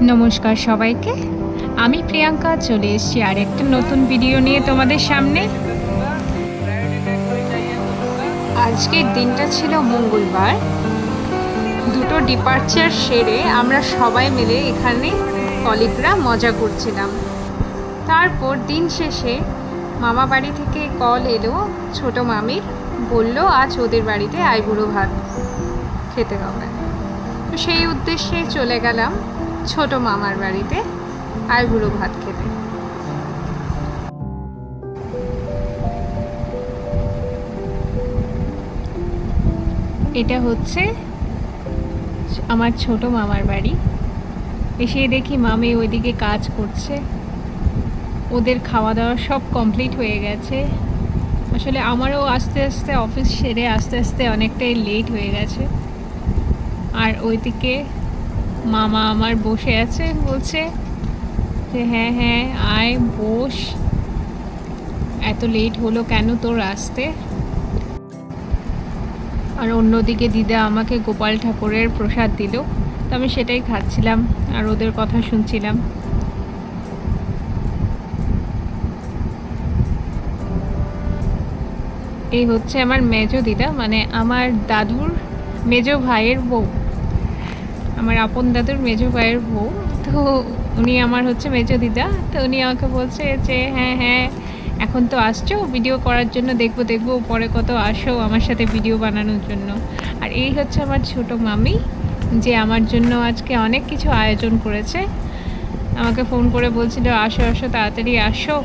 নমস্কার সবাইকে, আমি প্রিয়াঙ্কা চলে এসেছি আর একটা নতুন ভিডিও নিয়ে তোমাদের সামনে। আজকের দিনটা ছিল মঙ্গলবার। দুটো ডিপার্চার সেরে আমরা সবাই মিলে এখানে কলিগরা মজা করছিলাম। তারপর দিন শেষে মামা বাড়ি থেকে কল এলো ছোট মামির, বলল আজ ওদের বাড়িতে আইবুড়ো ভাত খেতে হবে। তো সেই উদ্দেশ্যে চলে গেলাম ছোট মামার বাড়িতে আইবুড়ো ভাত খেতে। এটা হচ্ছে আমার ছোট মামার বাড়ি। এসে দেখি মামি ওইদিকে কাজ করছে। ওদের খাওয়া দাওয়া সব কমপ্লিট হয়ে গেছে। আসলে আমারও আস্তে আস্তে অফিস সেরে আস্তে আস্তে অনেকটাই লেট হয়ে গেছে। আর ওইদিকে মামা আমার বসে আছে, বলছে যে হ্যাঁ হ্যাঁ আয় বস, এত লেট হলো কেন তোর আসতে। আর অন্যদিকে দিদা আমাকে গোপাল ঠাকুরের প্রসাদ দিল, তো আমি সেটাই খাচ্ছিলাম আর ওদের কথা শুনছিলাম। এই হচ্ছে আমার মেজো দিদা, মানে আমার দাদুর মেজো ভাইয়ের বউ, আমার আপন দাদুর মেজো ভাইয়ের বউ। তো উনি আমার হচ্ছে মেজো দিদা। তো উনি আমাকে বলছে যে হ্যাঁ হ্যাঁ এখন তো আসছো ভিডিও করার জন্য, দেখবো পরে কত আসো আমার সাথে ভিডিও বানানোর জন্য। আর এই হচ্ছে আমার ছোট মামি, যে আমার জন্য আজকে অনেক কিছু আয়োজন করেছে। আমাকে ফোন করে বলছিল আসো আসো তাড়াতাড়ি আসো।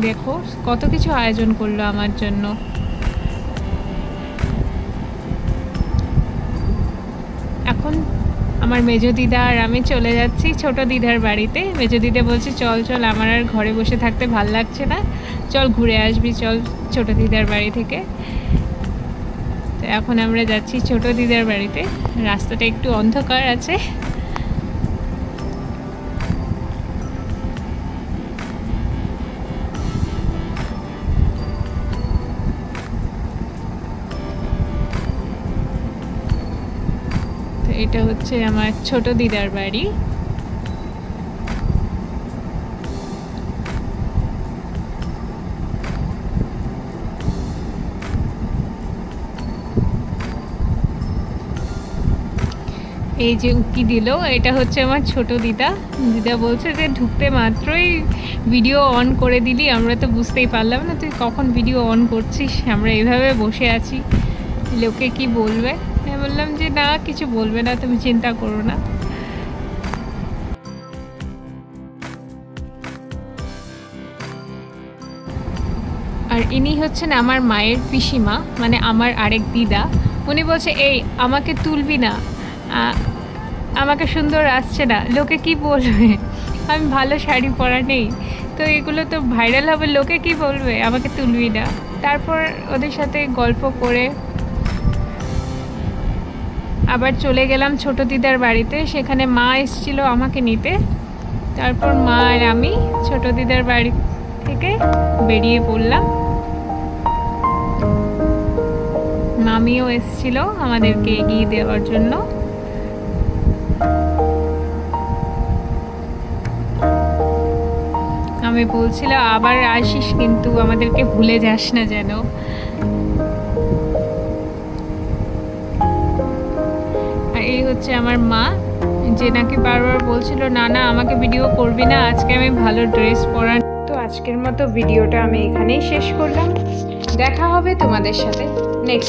দেখো কত কিছু আয়োজন করলো আমার জন্য। এখন আমার মেজো দিদা আর আমি চলে যাচ্ছি ছোট দিদার বাড়িতে। মেজো দিদা বলছে চল চল, আমার আর ঘরে বসে থাকতে ভাল লাগছে না, চল ঘুরে আসবি, চল ছোট দিদার বাড়ি থেকে। তো এখন আমরা যাচ্ছি ছোট দিদার বাড়িতে। রাস্তাটা একটু অন্ধকার আছে। এটা হচ্ছে আমার ছোট দিদার বাড়ি। এই যে উকি দিল, এটা হচ্ছে আমার ছোট দিদা। দিদা বলছে যে ঢুকতে মাত্রই ভিডিও অন করে দিলি, আমরা তো বুঝতেই পারলাম না তুই কখন ভিডিও অন করছিস, আমরা এইভাবে বসে আছি, লোকে কি বলবে। আমি বললাম যে না কিছু বলবে না, তুমি চিন্তা করো না। আর ইনি হচ্ছেন আমার মায়ের পিসিমা, মানে আমার আরেক দিদা। উনি বলছে এই আমাকে তুলবি না, আমাকে সুন্দর আসছে না, লোকে কি বলবে, আমি ভালো শাড়ি পরা নেই, তো এগুলো তো ভাইরাল হবে, লোকে কি বলবে, আমাকে তুলবি না। তারপর ওদের সাথে গল্প করে আবার চলে গেলাম ছোট দিদার বাড়িতে। সেখানে মা এসেছিল আমাকে নিতে। তারপর মা আর আমি ছোট দিদার বাড়ি থেকে বেরিয়ে পড়লাম। মামিও এসেছিল আমাদেরকে এগিয়ে দেওয়ার জন্য। আমি বলছিলাম আবার আসিস কিন্তু, আমাদেরকে ভুলে যাস না যেন। আর এই হচ্ছে আমার মা, যে নাকি বারবার বলছিল না না আমাকে ভিডিও করবি না, আজকে আমি ভালো ড্রেস পরা। তো আজকের মতো ভিডিওটা আমি এখানেই শেষ করলাম। দেখা হবে তোমাদের সাথে নেক্সট